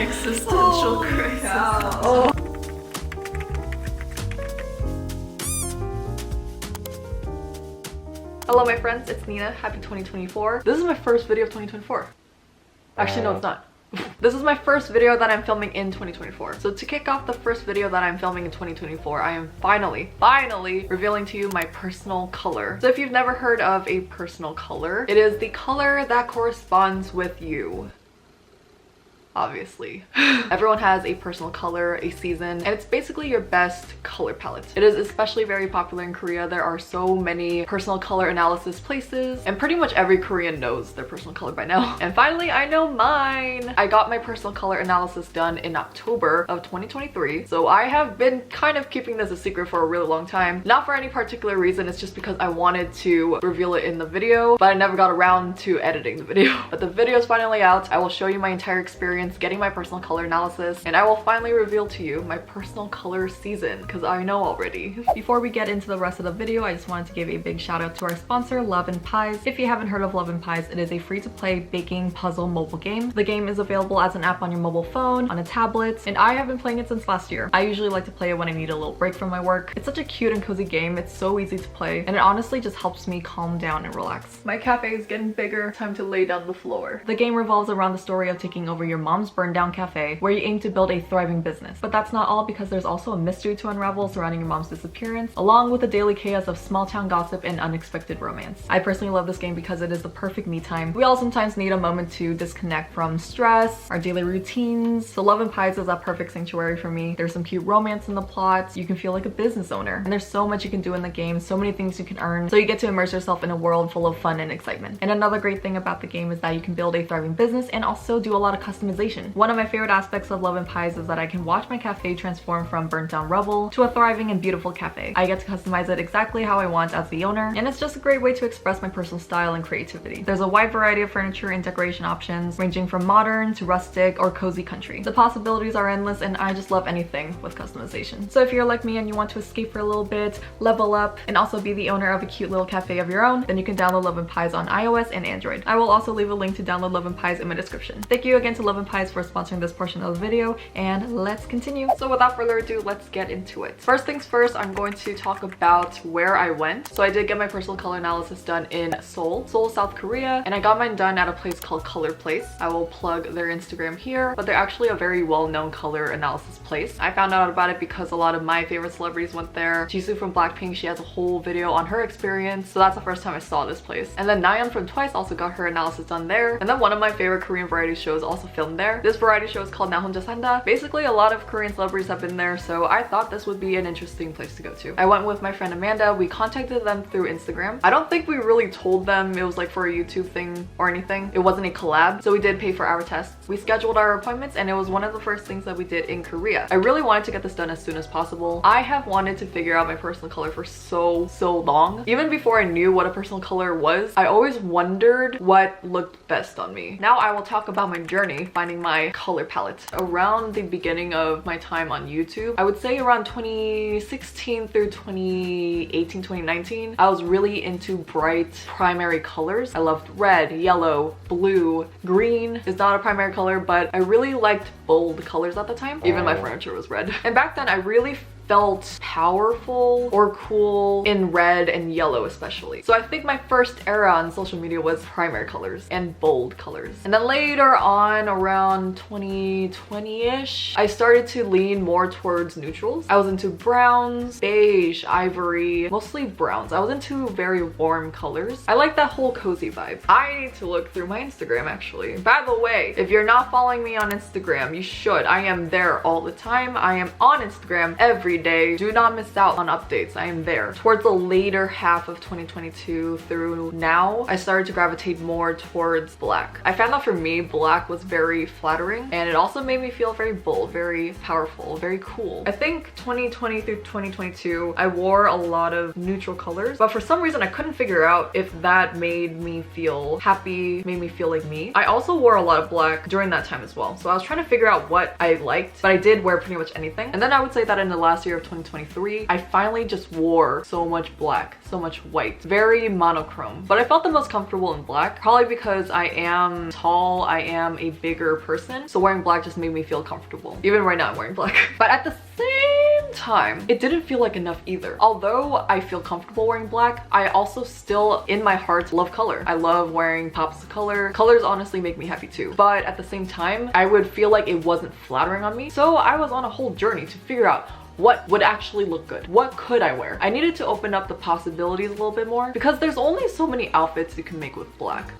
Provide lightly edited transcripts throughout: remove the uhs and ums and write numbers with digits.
existential crisis. Hello my friends, it's Nina. Happy 2024. This is my first video of 2024. Actually, no, it's not. This is my first video that I'm filming in 2024. So to kick off the first video that I'm filming in 2024, I am finally revealing to you my personal color. So if you've never heard of a personal color, it is the color that corresponds with you. Obviously. Everyone has a personal color, a season, and it's basically your best color palette. It is especially very popular in Korea. There are so many personal color analysis places, and pretty much every Korean knows their personal color by now. And finally, I know mine! I got my personal color analysis done in October of 2023, so I have been kind of keeping this a secret for a really long time. Not for any particular reason, it's just because I wanted to reveal it in the video, but I never got around to editing the video. But the video is finally out. I will show you my entire experience getting my personal color analysis, and I will finally reveal to you my personal color season, because I know already. Before we get into the rest of the video, I just wanted to give a big shout out to our sponsor, Love and Pies. If you haven't heard of Love and Pies, it is a free-to-play baking puzzle mobile game. The game is available as an app on your mobile phone, on a tablet, and I have been playing it since last year. I usually like to play it when I need a little break from my work. It's such a cute and cozy game. It's so easy to play, and it honestly just helps me calm down and relax. My cafe is getting bigger. Time to lay down the floor. The game revolves around the story of taking over your mom's burned down cafe, where you aim to build a thriving business. But that's not all, because there's also a mystery to unravel surrounding your mom's disappearance, along with the daily chaos of small town gossip and unexpected romance. I personally love this game because it is the perfect me time. We all sometimes need a moment to disconnect from stress, our daily routines. So Love and Pies is that perfect sanctuary for me. There's some cute romance in the plot. You can feel like a business owner, and there's so much you can do in the game, so many things you can earn. So you get to immerse yourself in a world full of fun and excitement. And another great thing about the game is that you can build a thriving business and also do a lot of customization. One of my favorite aspects of Love and Pies is that I can watch my cafe transform from burnt down rubble to a thriving and beautiful cafe. I get to customize it exactly how I want as the owner, and it's just a great way to express my personal style and creativity. There's a wide variety of furniture and decoration options, ranging from modern to rustic or cozy country. The possibilities are endless, and I just love anything with customization. So if you're like me and you want to escape for a little bit, level up, and also be the owner of a cute little cafe of your own, then you can download Love and Pies on iOS and Android. I will also leave a link to download Love and Pies in my description. Thank you again to Love and Pies for sponsoring this portion of the video, and let's continue. So without further ado, let's get into it. First things first, I'm going to talk about where I went. So I did get my personal color analysis done in Seoul, South Korea, and I got mine done at a place called Color Place. I will plug their Instagram here, but they're actually a very well-known color analysis place. I found out about it because a lot of my favorite celebrities went there. Jisoo from Blackpink, she has a whole video on her experience, so that's the first time I saw this place. And then Nayeon from Twice also got her analysis done there. And then one of my favorite Korean variety shows also filmed there. This variety show is called 나 혼자 산다. Basically, a lot of Korean celebrities have been there, so I thought this would be an interesting place to go to. I went with my friend Amanda. We contacted them through Instagram. I don't think we really told them it was like for a YouTube thing or anything. It wasn't a collab, so we did pay for our tests. We scheduled our appointments, and it was one of the first things that we did in Korea. I really wanted to get this done as soon as possible. I have wanted to figure out my personal color for so long. Even before I knew what a personal color was, I always wondered what looked best on me. Now I will talk about my journey finding my color palette. Around the beginning of my time on YouTube, I would say around 2016 through 2018, 2019, I was really into bright primary colors. I loved red, yellow, blue, green is not a primary color, but I really liked bold colors at the time. Even my furniture was red. And back then I really felt powerful or cool in red and yellow especially. So I think my first era on social media was primary colors and bold colors. And then later on, around 2020-ish, I started to lean more towards neutrals. I was into browns, beige, ivory, mostly browns. I was into very warm colors. I like that whole cozy vibe. I need to look through my Instagram actually. By the way, if you're not following me on Instagram, you should. I am there all the time. I am on Instagram every day. Do not miss out on updates. I am there. Towards the later half of 2022 through now, I started to gravitate more towards black. I found that for me, black was very flattering, and it also made me feel very bold, very powerful, very cool. I think 2020 through 2022, I wore a lot of neutral colors, but for some reason I couldn't figure out if that made me feel happy, made me feel like me. I also wore a lot of black during that time as well, so I was trying to figure out what I liked, but I did wear pretty much anything. And then I would say that in the last last year of 2023, I finally just wore so much black, so much white, very monochrome. But I felt the most comfortable in black, probably because I am tall, I am a bigger person, so wearing black just made me feel comfortable. Even right now I'm wearing black. But at the same time, it didn't feel like enough either. Although I feel comfortable wearing black, I also still, in my heart, love color. I love wearing pops of color. Colors honestly make me happy too. But at the same time, I would feel like it wasn't flattering on me. So I was on a whole journey to figure out what would actually look good. What could I wear? I needed to open up the possibilities a little bit more because there's only so many outfits you can make with black.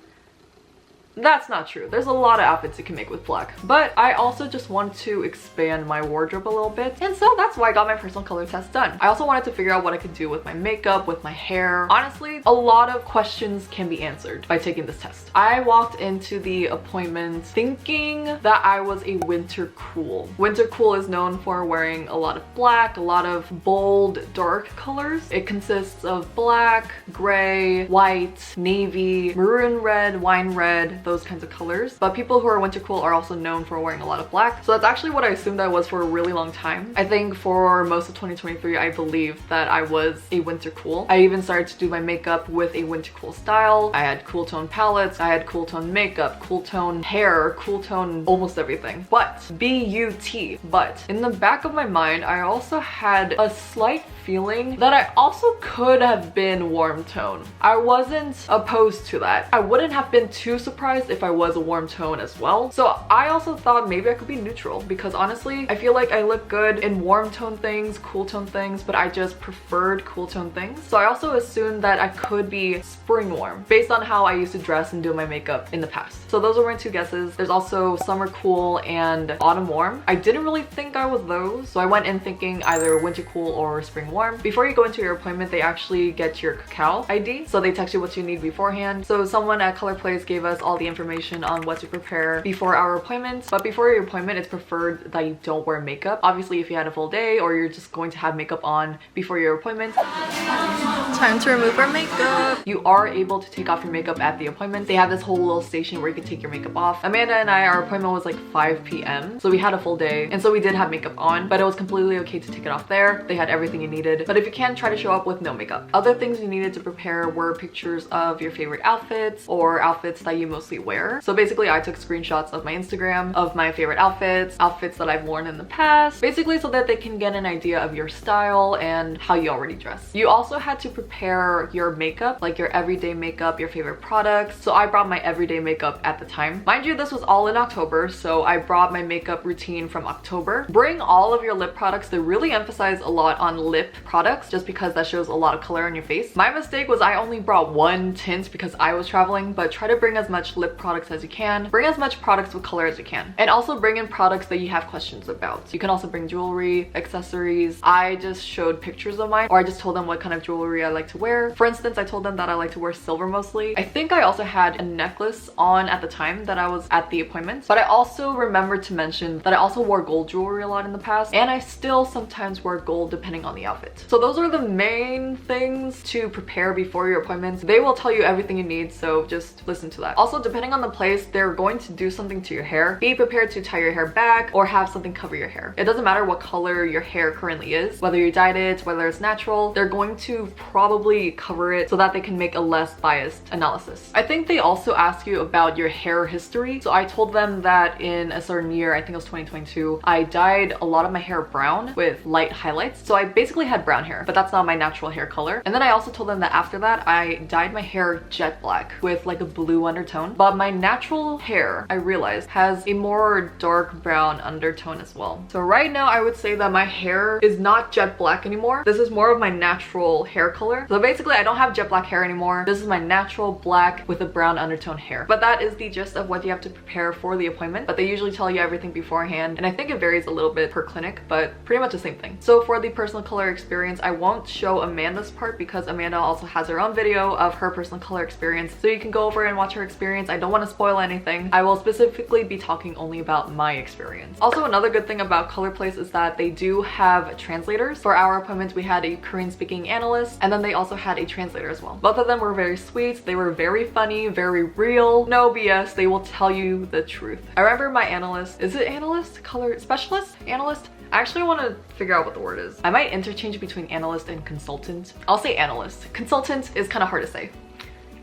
That's not true. There's a lot of outfits you can make with black. But I also just want to expand my wardrobe a little bit. And so that's why I got my personal color test done. I also wanted to figure out what I could do with my makeup, with my hair. Honestly, a lot of questions can be answered by taking this test. I walked into the appointment thinking that I was a winter cool. Winter cool is known for wearing a lot of black, a lot of bold, dark colors. It consists of black, gray, white, navy, maroon red, wine red, those kinds of colors. But people who are winter cool are also known for wearing a lot of black. So that's actually what I assumed I was for a really long time. I think for most of 2023, I believed that I was a winter cool. I even started to do my makeup with a winter cool style. I had cool tone palettes, I had cool tone makeup, cool tone hair, cool tone almost everything. But, B-U-T, but in the back of my mind, I also had a slight feeling that I also could have been warm tone. I wasn't opposed to that. I wouldn't have been too surprised if I was a warm tone as well. So I also thought maybe I could be neutral because honestly, I feel like I look good in warm tone things, cool tone things, but I just preferred cool tone things. So I also assumed that I could be spring warm based on how I used to dress and do my makeup in the past. So those are my two guesses. There's also summer cool and autumn warm. I didn't really think I was those. So I went in thinking either winter cool or spring warm. Before you go into your appointment, they actually get your cacao ID. So they text you what you need beforehand. So someone at Color Place gave us all the information on what to prepare before our appointments. But before your appointment, it's preferred that you don't wear makeup. Obviously, if you had a full day or you're just going to have makeup on before your appointment. Time to remove our makeup. You are able to take off your makeup at the appointment. They have this whole little station where you can take your makeup off. Amanda and I, our appointment was like 5 p.m. So we had a full day. And so we did have makeup on, but it was completely okay to take it off there. They had everything you needed. But if you can, try to show up with no makeup. Other things you needed to prepare were pictures of your favorite outfits or outfits that you mostly wear. So basically I took screenshots of my Instagram of my favorite outfits that I've worn in the past, basically so that they can get an idea of your style and how you already dress. You also had to prepare your makeup, like your everyday makeup, your favorite products. So I brought my everyday makeup at the time. Mind you, this was all in October, so I brought my makeup routine from October. Bring all of your lip products. They really emphasize a lot on lip products just because that shows a lot of color on your face. My mistake was I only brought one tint because I was traveling, but try to bring as much lip products as you can. Bring as much products with color as you can. And also bring in products that you have questions about. You can also bring jewelry, accessories. I just showed pictures of mine, or I just told them what kind of jewelry I like to wear. For instance, I told them that I like to wear silver mostly. I think I also had a necklace on at the time that I was at the appointment, but I also remembered to mention that I also wore gold jewelry a lot in the past, and I still sometimes wear gold depending on the outfit. So those are the main things to prepare before your appointments. They will tell you everything you need, so just listen to that. Also, depending on the place, they're going to do something to your hair. Be prepared to tie your hair back or have something cover your hair. It doesn't matter what color your hair currently is, whether you dyed it, whether it's natural, they're going to probably cover it so that they can make a less biased analysis. I think they also ask you about your hair history. So I told them that in a certain year, I think it was 2022, I dyed a lot of my hair brown with light highlights. So I basically had brown hair, but that's not my natural hair color. And then I also told them that after that, I dyed my hair jet black with like a blue undertone. But my natural hair, I realized, has a more dark brown undertone as well. So right now, I would say that my hair is not jet black anymore. This is more of my natural hair color. So basically, I don't have jet black hair anymore. This is my natural black with a brown undertone hair. But that is the gist of what you have to prepare for the appointment. But they usually tell you everything beforehand. And I think it varies a little bit per clinic, but pretty much the same thing. So for the personal color experience, I won't show Amanda's part because Amanda also has her own video of her personal color experience. So you can go over and watch her experience. I don't want to spoil anything. I will specifically be talking only about my experience. Also, another good thing about Color Place is that they do have translators. For our appointment, we had a Korean speaking analyst, and then they also had a translator as well. Both of them were very sweet. They were very funny, very real. No BS. They will tell you the truth. I remember my analyst, is it analyst? Color specialist? Analyst? I actually want to figure out what the word is. I might interchange between analyst and consultant. I'll say analyst. Consultant is kind of hard to say.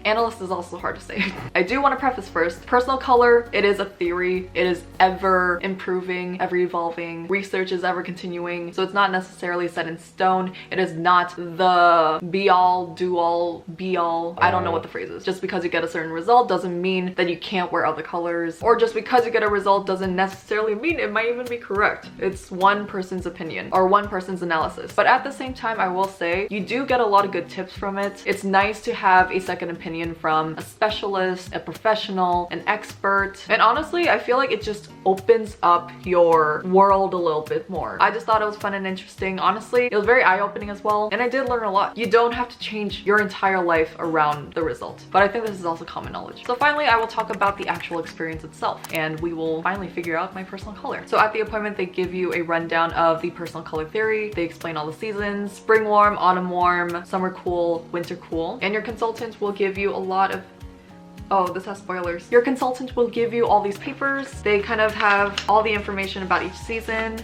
Analyst is also hard to say. I do want to preface first, personal color, it is a theory. It is ever improving, ever evolving. Research is ever continuing. So it's not necessarily set in stone. It is not the be all, do all, be all. I don't know what the phrase is. Just because you get a certain result doesn't mean that you can't wear other colors. Or just because you get a result doesn't necessarily mean it might even be correct. It's one person's opinion or one person's analysis. But at the same time, I will say you do get a lot of good tips from it. It's nice to have a second opinion from a specialist, a professional, an expert. And honestly, I feel like it just opens up your world a little bit more. I just thought it was fun and interesting. Honestly, it was very eye-opening as well. And I did learn a lot. You don't have to change your entire life around the result. But I think this is also common knowledge. So finally, I will talk about the actual experience itself. And we will finally figure out my personal color. So at the appointment, they give you a rundown of the personal color theory. They explain all the seasons: spring warm, autumn warm, summer cool, winter cool. And your consultant will give you a lot of this has spoilers. Your consultant will give you all these papers. They kind of have all the information about each season.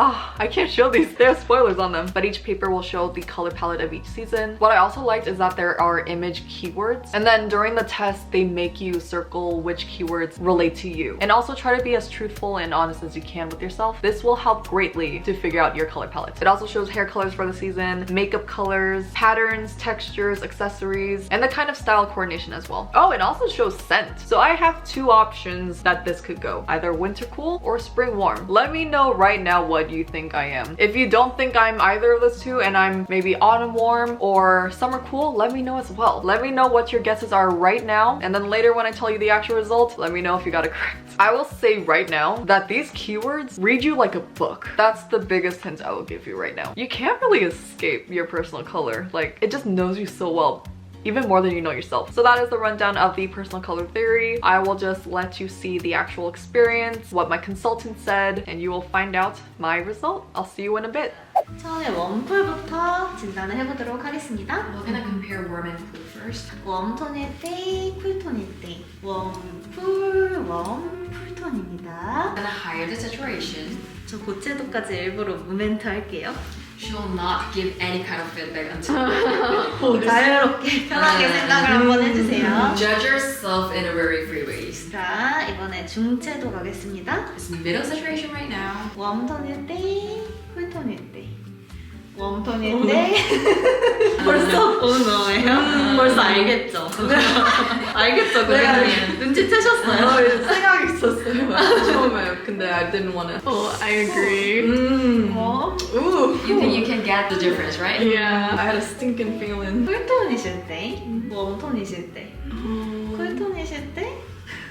I can't show these. There are spoilers on them. But each paper will show the color palette of each season. What I also liked is that there are image keywords. And then during the test, they make you circle which keywords relate to you. And also try to be as truthful and honest as you can with yourself. This will help greatly to figure out your color palette. It also shows hair colors for the season, makeup colors, patterns, textures, accessories, and the kind of style coordination as well. Oh, it also shows scent. So I have two options that this could go. Either winter cool or spring warm. Let me know right now what you think I am. If you don't think I'm either of those two and I'm maybe autumn warm or summer cool, let me know as well. Let me know what your guesses are right now, and then later when I tell you the actual result, let me know if you got it correct. I will say right now that these keywords read you like a book. That's the biggest hint I will give you right now. You can't really escape your personal color. Like, it just knows you so well. Even more than you know yourself. So that is the rundown of the personal color theory. I will just let you see the actual experience, what my consultant said, and you will find out my result. I'll see you in a bit. 처음에 웜쿨부터 진단을 해보도록 하겠습니다. We're gonna compare warm and cool first. 웜톤일 때, 쿨톤일 때. 웜쿨, 쿨톤입니다. Gonna higher the saturation. 저 고채도까지 일부러 무멘트 할게요. She will not give any kind of feedback until 자유롭게 편하게 생각을 한번 해주세요. judge yourself in a very free ways. 자, 이번에 중채도 가겠습니다. It's middle saturation right now. 웜톤일 때, 쿨톤일 때. 웜톤일 때 벌써 보는 거예요? 벌써 알겠죠? 알겠죠? 고객님 눈치채셨어요? 생각이 있었어요. 처음에. 근데 I didn't want to. Oh, I agree. You think you can get the difference, right? Yeah, I had a stinking feeling. 쿨톤이실 때, 웜톤이실 때, 쿨톤이실 때,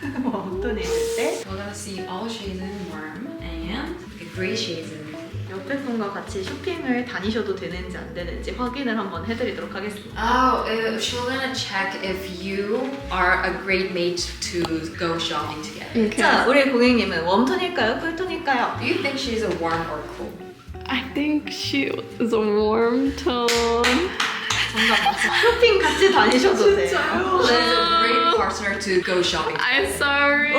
웜톤이실 때. We're gonna see all shades in warm and the gray shades in cool. 옆에 분과 같이 쇼핑을 다니셔도 되는지 안 되는지 확인을 한번 해드리도록 하겠습니다. Oh, she's gonna check if you are a great mate to go shopping together. Okay. 자, 우리 고객님은 웜톤일까요? 쿨톤일까요? Do you think she's a warm or cool? I think she is a warm tone. 정답 맞죠? 쇼핑 같이 다니셔도 돼요. She's a great partner to go shopping. I'm sorry.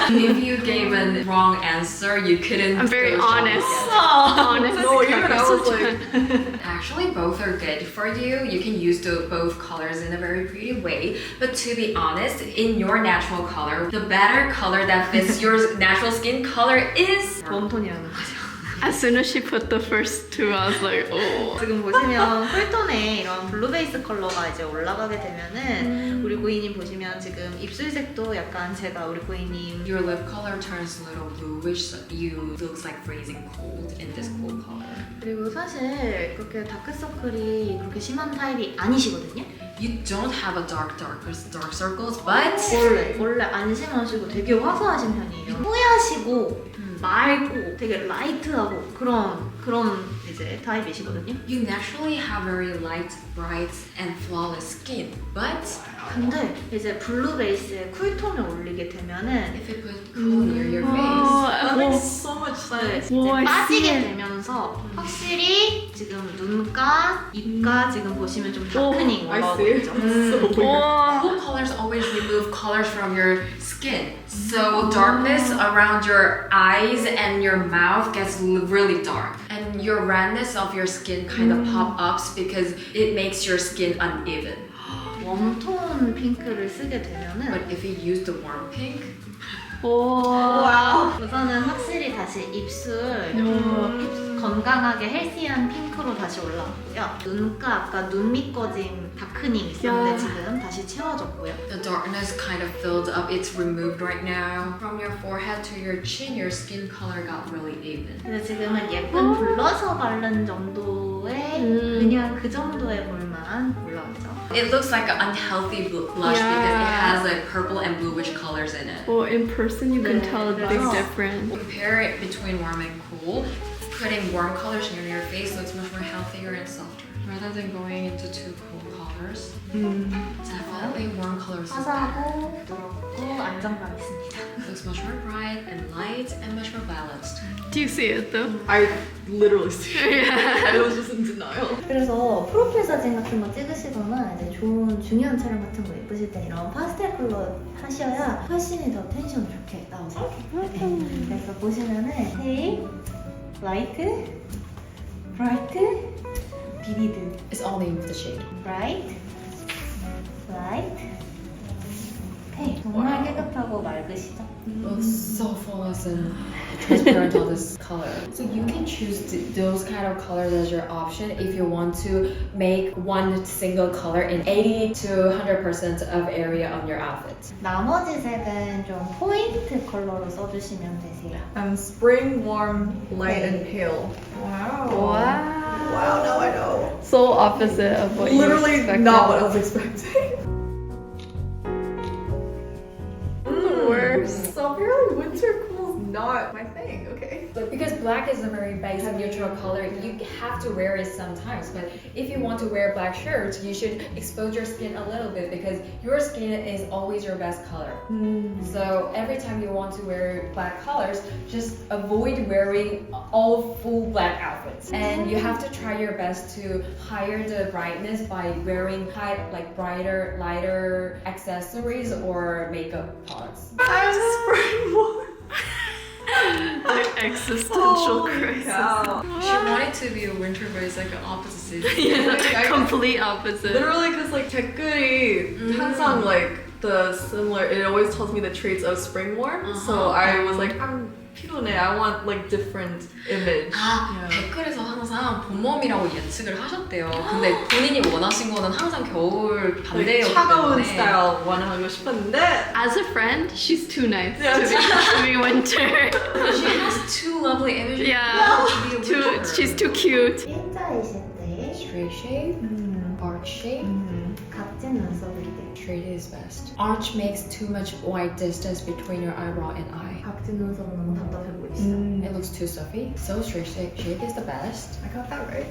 If you gave a wrong answer, you couldn't. I'm very go shopping honest. together. Honest. No, even I was like, Actually, both are good for you. You can use both colors in a very pretty way. But to be honest, in your natural color, the better color that fits your natural skin color is 웜톤이라는 거죠. As soon as she put the first two, I was like, oh. 지금 보시면 쿨톤에 이런 블루 베이스 컬러가 이제 올라가게 되면은 우리 고객님 보시면 지금 입술색도 약간 제가 우리 고객님 your lip color turns a little bluish, so you looks like freezing cold in this cool color. 그리고 사실 그렇게 다크서클이 그렇게 심한 타입이 아니시거든요. You don't have a dark circles, but 원래 안 심하시고 되게 화사하신 편이에요. 뽀얗시고 맑고 되게 라이트하고 그런 이제 타입이시거든요. You naturally have very light, bright, and flawless skin, but 근데 이제 블루 베이스에 쿨톤을 올리게 되면은 if you put cool near your face, That makes so much sense. 이제 오, I 빠지게 see it. 되면서 확실히 지금 눈가, 입가 지금 보시면 좀 다크닝 I 올라오고 see. 있죠. So weird. cool colors always remove colors from your skin. So darkness around your eyes and your mouth gets really dark. And your redness of your skin kind of pop ups because it makes your skin uneven. 웜톤 핑크를 쓰게 되면은 But if you use the warm pink, Wow. 우선은 확실히 다시 입술 건강하게 헬시한 핑크로 다시 올라왔고요. 눈가 아까 눈 밑꺼짐 다크닝 있었는데 야. 지금 다시 채워졌고요. the darkness kind of filled up. It's removed right now. From your forehead to your chin, your skin color got really even. 근데 지금은 예쁜 블러셔 바른 정도의 그냥 그 정도의 볼만 올라왔죠. It looks like an unhealthy blush Yeah. because it has like purple and bluish colors in it. Well, in person you can tell a big 그래서 difference. Compare it between warm and cool. Putting warm colors near your face looks much more healthier and softer. Rather than going into too cool colors, definitely warm colors is better. 화사하고 부드럽고 안정감 있습니다. It looks much more bright and light and much more balanced. Do you see it though? I literally see it. I was just in denial. 그래서 프로필 사진 같은 거 찍으시거나 이제 좋은 중요한 촬영 같은 거 예쁘실 때 이런 파스텔 컬러 하셔야 훨씬 더 텐션 좋게 나오세요. 네. 그래서 보시면은 헤이, 라이트, 브라이트, 비비드, It's all named with the shade. 브라이트, 라이트. 헤이, 정말 깨끗하고 맑으시죠? It looks so flawless and transparent on this color. So you can choose those kind of colors as your option if you want to make one single color in 80 to 100% of area on your outfit. 나머지 색은 좀 포인트 컬러로 써주시면 되세요. Spring, warm, light, and pale. Wow. Wow, now I know. So opposite of what you Literally expected. not what I was expecting. Worse. So apparently winter cool is not my thing. Okay. But because black is a very basic neutral color, you have to wear it sometimes. But if you want to wear black shirts, you should expose your skin a little bit because your skin is always your best color. So every time you want to wear black colors, just avoid wearing all full black outfits. And you have to try your best to higher the brightness by wearing like brighter, lighter accessories or makeup products. I'm spring warm. Like existential crisis. She wanted to be a winter, but it's like an opposite. Yeah, complete opposite. Literally, because like 댓글이 항상 like the similar. It always tells me the traits of spring warm. So I was like, I'm 피곤해. I want like different image. 아, 댓글에서 항상 봄웜이라고 예측을 하셨대요. 근데 본인이 원하신 거는 항상 겨울 Like, 반대였기 차가운 때문에. 스타일 원하고 싶었는데. As a friend, she's too nice Yeah. to be winter. She has two lovely images. Yeah, to be a winter. she's too cute. 일자이실 때 Straight shape, arch shape. 각진 눈썹일 때 Straight is best. Arch makes too much wide distance between your eyebrow and eye. 각진 눈썹은 너무 답답해 보이시죠? It looks too stuffy. So straight shape is the best. I got that right.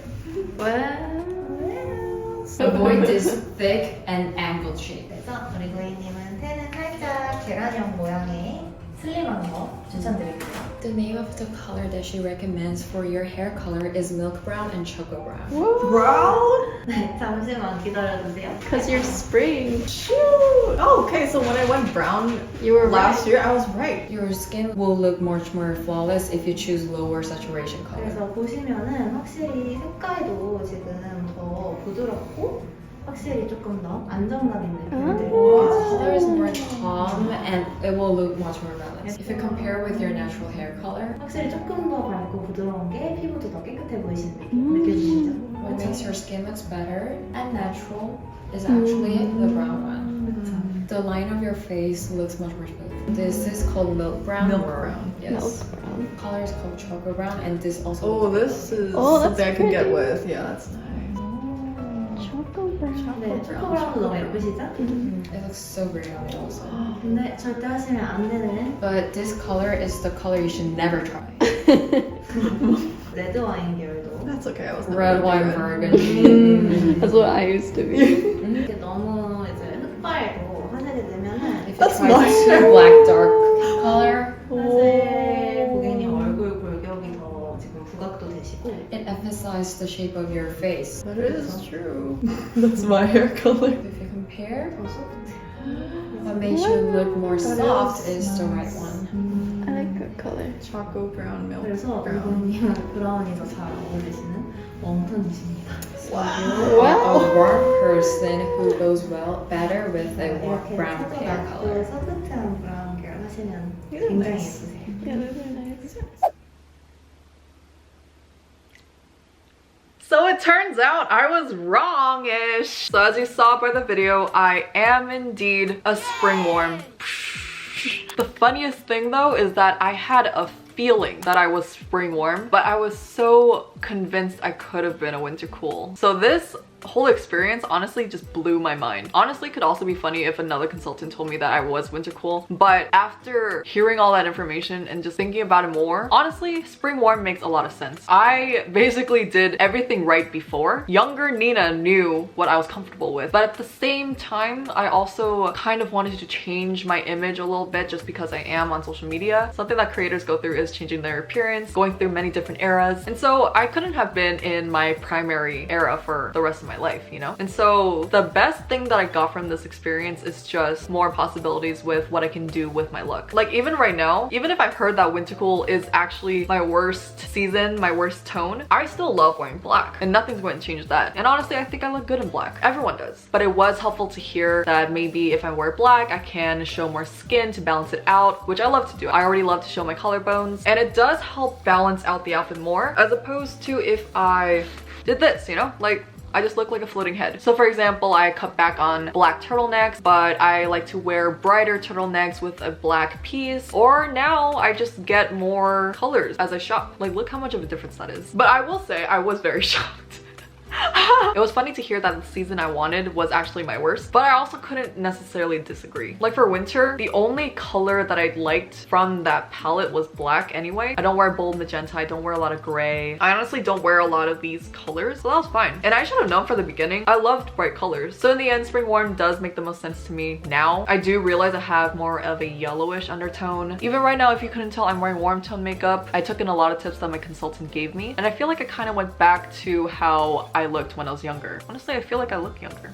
Well, Avoid this thick and angled shape. 그래서 우리 고객님한테는 살짝 계란형 모양의 슬림한 거 추천드릴게요. The name of the color that she recommends for your hair color is milk brown and choco brown. Brown? 네, 잠시만 기다려주세요. because you're spring. Shoot. Oh, okay. So when I went brown You were last year, I was right. Your skin will look much more flawless if you choose lower saturation color. 그래서 보시면은 확실히 색깔도 지금 더 부드럽고 확실히 조금 더 안정감 있는 뷰들이 The color is more calm and it will look much more balanced. If you compare with your natural hair color, 확실히 조금 더 밝고 부드러운 게 피부도 더 깨끗해 보이시는 느낌 느껴지시죠? what makes your skin looks better and natural is actually the brown one. The line of your face looks much more smooth. This is called milk brown. Milk or- brown. Yes. Milk brown. Color is called choco brown and this also. Oh, looks this is Oh, that's something I can get pretty. with. Yeah, that's nice. Choco brown. 네, 초코브라운도 너무 예쁘시죠? It looks so great on it also. 근데 절대 하시면 안 되는 But this color is the color you should never try. 레드 와인 계열도 That's That's okay. I was never Red gonna wine do it. burgundy. That's what I used to be. 이렇게 너무 이제 흑발도 하늘에 내면은 If That's you try nice. too black dark color, 사실 고객님 얼굴 골격이 더 지금 부각도 되시고 it emphasizes the shape of your face. That is true. That's my hair color. If you compare, what makes you look more soft is the right one. I like that color. Choco brown milk 그래서 brown. 이분님은 브라운이 더 잘 어울리시는 웜톤이십니다. You're a warm person who goes well better with a warm 이렇게 brown hair color. 서브트한 브라운 계열 하시면 These are 굉장히 nice. 예쁘세요. Yeah, those are nice. So it turns out I was wrong-ish. So as you saw by the video, I am indeed a spring warm. The funniest thing though is that I had a feeling that I was spring warm, but I was so convinced I could have been a winter cool. So this whole experience honestly just blew my mind. Honestly, it could also be funny if another consultant told me that I was winter cool, but after hearing all that information and just thinking about it more, honestly, spring warm makes a lot of sense. I basically did everything right before. Younger Nina knew what I was comfortable with, but at the same time, I also kind of wanted to change my image a little bit just because I am on social media. Something that creators go through is changing their appearance, going through many different eras, and so I couldn't have been in my primary era for the rest of my life, you know? And so the best thing that I got from this experience is just more possibilities with what I can do with my look. Like even right now, even if I've heard that winter cool is actually my worst season, my worst tone, I still love wearing black and nothing's going to change that. And honestly, I think I look good in black. Everyone does. But it was helpful to hear that maybe if I wear black, I can show more skin to balance it out, which I love to do. I already love to show my collarbones, and it does help balance out the outfit more as opposed to if I did this, you know? Like, I just look like a floating head. So for example, I cut back on black turtlenecks, but I like to wear brighter turtlenecks with a black piece. Or now I just get more colors as I shop. Like look how much of a difference that is. But I will say I was very shocked. It was funny to hear that the season I wanted was actually my worst, but I also couldn't necessarily disagree. Like for winter, the only color that I liked from that palette was black anyway. I don't wear bold magenta, I don't wear a lot of gray. I honestly don't wear a lot of these colors, so that was fine. And I should have known from the beginning, I loved bright colors. So in the end, spring warm does make the most sense to me now. I do realize I have more of a yellowish undertone. Even right now, if you couldn't tell, I'm wearing warm tone makeup. I took in a lot of tips that my consultant gave me, and I feel like I kind of went back to how I looked when I was younger. Honestly, I feel like I look younger.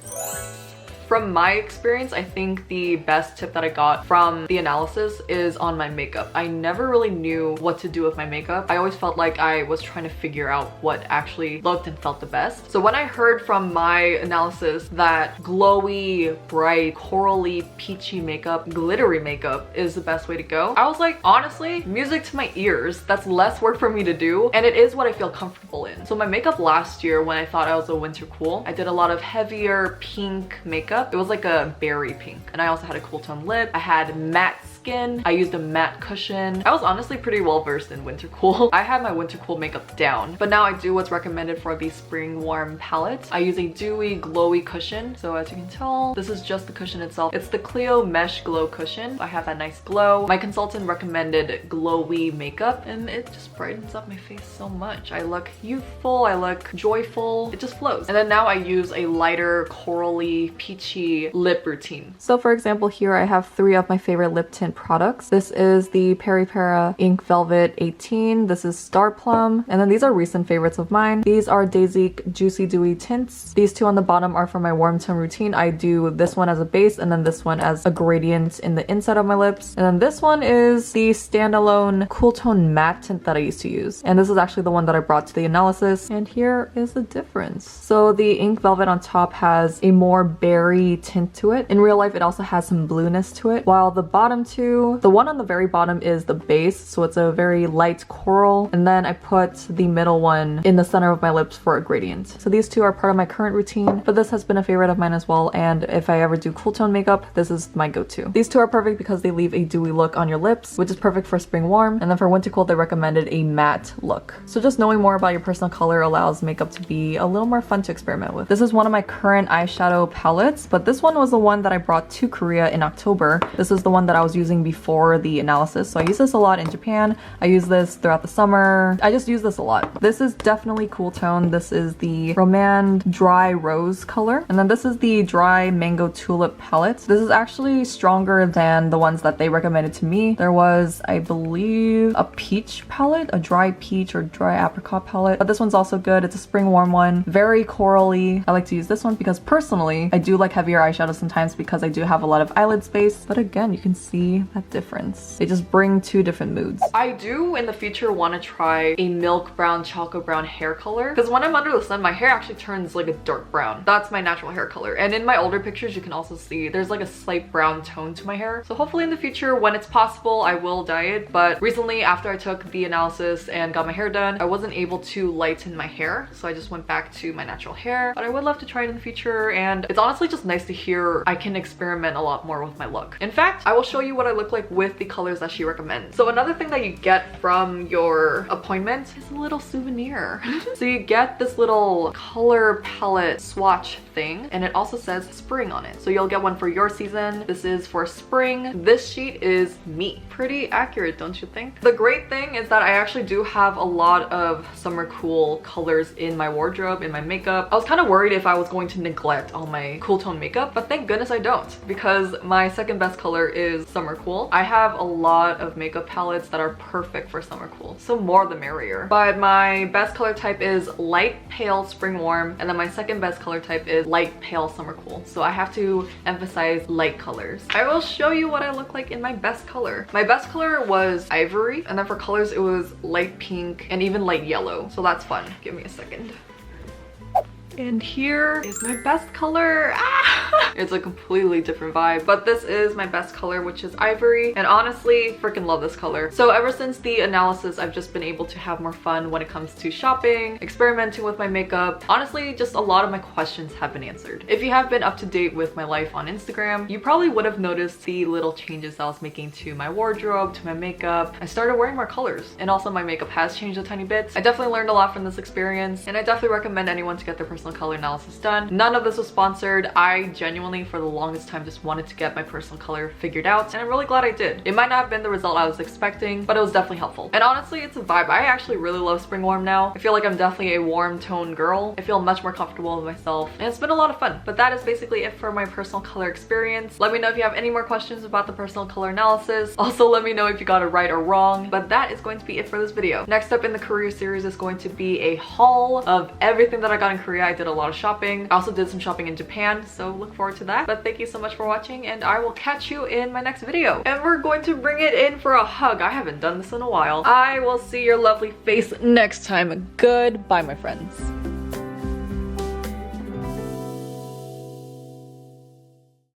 From my experience, I think the best tip that I got from the analysis is on my makeup. I never really knew what to do with my makeup. I always felt like I was trying to figure out what actually looked and felt the best. So when I heard from my analysis that glowy, bright, corally, peachy makeup, glittery makeup is the best way to go, I was like, honestly, music to my ears. That's less work for me to do, and it is what I feel comfortable in. So my makeup last year, when I thought I was a winter cool, I did a lot of heavier pink makeup. It was like a berry pink, and I also had a cool tone lip. I had matte skin. I used a matte cushion. I was honestly pretty well versed in winter cool. I had my winter cool makeup down, but now I do what's recommended for the spring warm palette. I use a dewy glowy cushion. So as you can tell, this is just the cushion itself. It's the Clio Mesh Glow Cushion. I have that nice glow. My consultant recommended glowy makeup, and it just brightens up my face so much. I look youthful, I look joyful. It just flows. And then now I use a lighter corally peachy lip routine. So for example, here I have 3 of my favorite lip tint products. This is the Peri Para Ink Velvet 18. This is Star Plum. And then these are recent favorites of mine. These are Daisy Juicy Dewy Tints. These 2 on the bottom are for my warm tone routine. I do this one as a base and then this one as a gradient in the inside of my lips. And then this one is the standalone cool tone matte tint that I used to use. And this is actually the one that I brought to the analysis. And here is the difference. So the Ink Velvet on top has a more berry tint to it. In real life, it also has some blueness to it. While the bottom 2, the one on the very bottom is the base, so it's a very light coral. And then I put the middle one in the center of my lips for a gradient. So these 2 are part of my current routine, but this has been a favorite of mine as well. And if I ever do cool tone makeup, this is my go-to. These 2 are perfect because they leave a dewy look on your lips, which is perfect for spring warm. And then for winter cool, they recommended a matte look. So just knowing more about your personal color allows makeup to be a little more fun to experiment with. This is one of my current eyeshadow palettes, but this one was the one that I brought to Korea in October. This is the one that I was using using before the analysis. So I use this a lot in Japan. I use this throughout the summer. I just use this a lot. This is definitely cool tone. This is the Romand Dry Rose color. And then this is the Dry Mango Tulip palette. This is actually stronger than the ones that they recommended to me. There was, I believe, a peach palette, a dry peach or dry apricot palette. But this one's also good. It's a spring warm one. Very corally. I like to use this one because personally, I do like heavier eyeshadows sometimes because I do have a lot of eyelid space. But again, you can see that difference. They just bring two different moods. I do in the future want to try a milk brown, chocolate brown hair color because when I'm under the sun, my hair actually turns like a dark brown. That's my natural hair color. And in my older pictures, you can also see there's like a slight brown tone to my hair. So hopefully in the future, when it's possible, I will dye it. But recently, after I took the analysis and got my hair done, I wasn't able to lighten my hair. So I just went back to my natural hair. But I would love to try it in the future. And it's honestly just nice to hear I can experiment a lot more with my look. In fact, I will show you what I look like with the colors that she recommends. So another thing that you get from your appointment is a little souvenir. So you get this little color palette swatch thing, and it also says spring on it. So you'll get one for your season. This is for spring. This sheet is me. Pretty accurate, don't you think? The great thing is that I actually do have a lot of summer cool colors in my wardrobe, in my makeup. I was kind of worried if I was going to neglect all my cool tone makeup, but thank goodness I don't, because my second best color is summer cool. I have a lot of makeup palettes that are perfect for summer cool, so more the merrier. But my best color type is light pale spring warm, and then my second best color type is light pale summer cool. So I have to emphasize light colors. I will show you what I look like in my best color. My best color was ivory, and then for colors it was light pink and even light yellow. So that's fun. Give me a second. And here is my best color. Ah! It's a completely different vibe, but this is my best color, which is ivory. And honestly, freaking love this color. So ever since the analysis, I've just been able to have more fun when it comes to shopping, experimenting with my makeup. Honestly, just a lot of my questions have been answered. If you have been up to date with my life on Instagram, you probably would have noticed the little changes I was making to my wardrobe, to my makeup. I started wearing more colors, and also my makeup has changed a tiny bit. I definitely learned a lot from this experience, and I definitely recommend anyone to get their personal color analysis done. None of this was sponsored. I genuinely, for the longest time, just wanted to get my personal color figured out, and I'm really glad I did. It might not have been the result I was expecting, but it was definitely helpful. And honestly, it's a vibe. I actually really love spring warm now. I feel like I'm definitely a warm tone girl. I feel much more comfortable with myself, and it's been a lot of fun. But that is basically it for my personal color experience. Let me know if you have any more questions about the personal color analysis. Also, let me know if you got it right or wrong. But that is going to be it for this video. Next up in the Korea series is going to be a haul of everything that I got in Korea. I did a lot of shopping. I also did some shopping in Japan, so look forward to that. But thank you so much for watching, and I will catch you in my next video. And we're going to bring it in for a hug. I haven't done this in a while. I will see your lovely face next time. Goodbye, my friends.